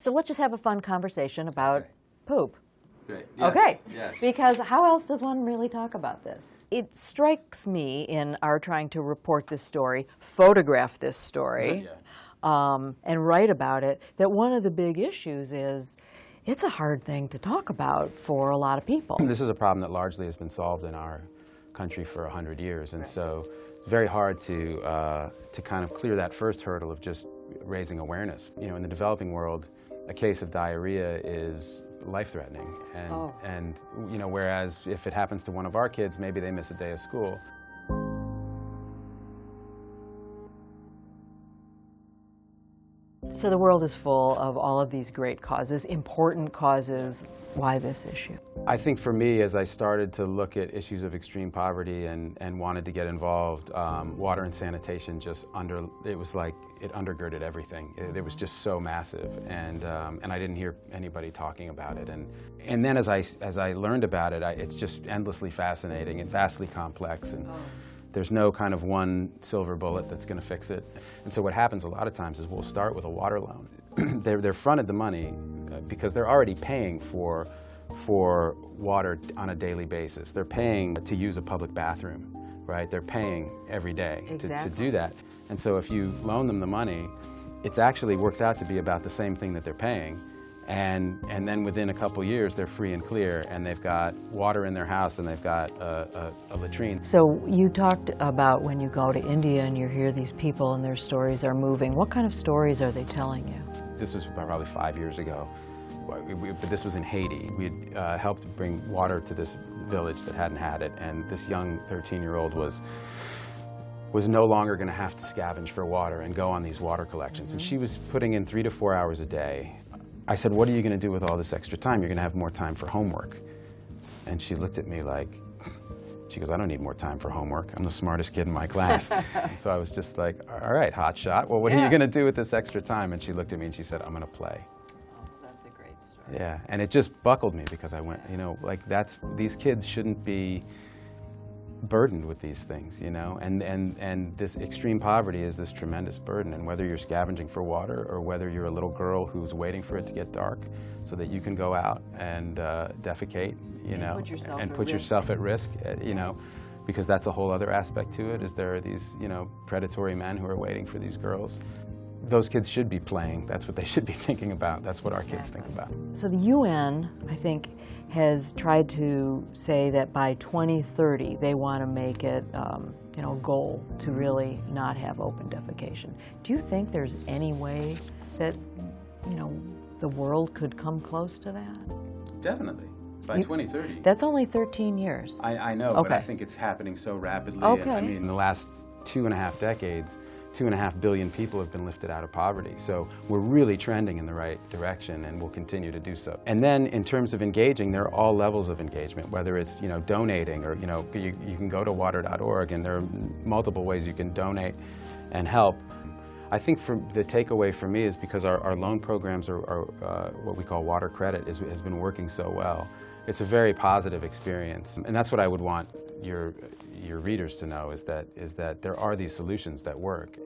So let's just have a fun conversation about poop. Great. Yes. Okay, yes. Because how else does one really talk about this? It strikes me in our trying to report this story, photograph this story, and write about it, that one of the big issues is it's a hard thing to talk about for a lot of people. This is a problem that largely has been solved in our country for 100 years, and so it's very hard to kind of clear that first hurdle of just raising awareness. You know, in the developing world, a case of diarrhea is life-threatening, and you know, whereas if it happens to one of our kids, maybe they miss a day of school. So the world is full of all of these great causes, important causes. Why this issue? I think for me, as I started to look at issues of extreme poverty and wanted to get involved, water and sanitation it was like it undergirded everything. It was just so massive, and I didn't hear anybody talking about it. And then as I learned about it, it's just endlessly fascinating and vastly complex. And there's no kind of one silver bullet that's going to fix it. And so what happens a lot of times is we'll start with a water loan. They're fronted the money because they're already paying for water on a daily basis. They're paying to use a public bathroom, right? They're paying every day to do that. And so if you loan them the money, it actually works out to be about the same thing that they're paying. And then within a couple years, they're free and clear, and they've got water in their house, and they've got a latrine. So you talked about when you go to India and you hear these people and their stories are moving. What kind of stories are they telling you? This was probably 5 years ago, but this was in Haiti. We had helped bring water to this village that hadn't had it, and this young 13-year-old was no longer going to have to scavenge for water and go on these water collections. And she was putting in 3 to 4 hours a day. I said, what are you going to do with all this extra time? You're going to have more time for homework. And she looked at me like, she goes, I don't need more time for homework. I'm the smartest kid in my class. So I was just like, all right, hot shot. Well, what are you going to do with this extra time? And she looked at me and she said, I'm going to play. Oh, that's a great story. Yeah, and it just buckled me because I went, you know, like these kids shouldn't be burdened with these things, you know, and this extreme poverty is this tremendous burden, and whether you're scavenging for water or whether you're a little girl who's waiting for it to get dark so that you can go out and defecate, you know, and put yourself at risk, you know, because that's a whole other aspect to it, is there are these, you know, predatory men who are waiting for these girls. Those kids should be playing. That's what they should be thinking about. That's what our kids think about. So the UN, I think, has tried to say that by 2030 they want to make it you know, a goal to really not have open defecation. Do you think there's any way that, you know, the world could come close to that? Definitely. By 2030. That's only 13 years. I know, but I think it's happening so rapidly. And, I mean, in the last 2.5 decades, 2.5 billion people have been lifted out of poverty. So we're really trending in the right direction, and we'll continue to do so. And then in terms of engaging, there are all levels of engagement, whether it's, you know, donating, or, you know, you can go to water.org, and there are multiple ways you can donate and help. I think the takeaway for me is because our loan programs are what we call water credit has been working so well. It's a very positive experience, and that's what I would want your readers to know, is that there are these solutions that work.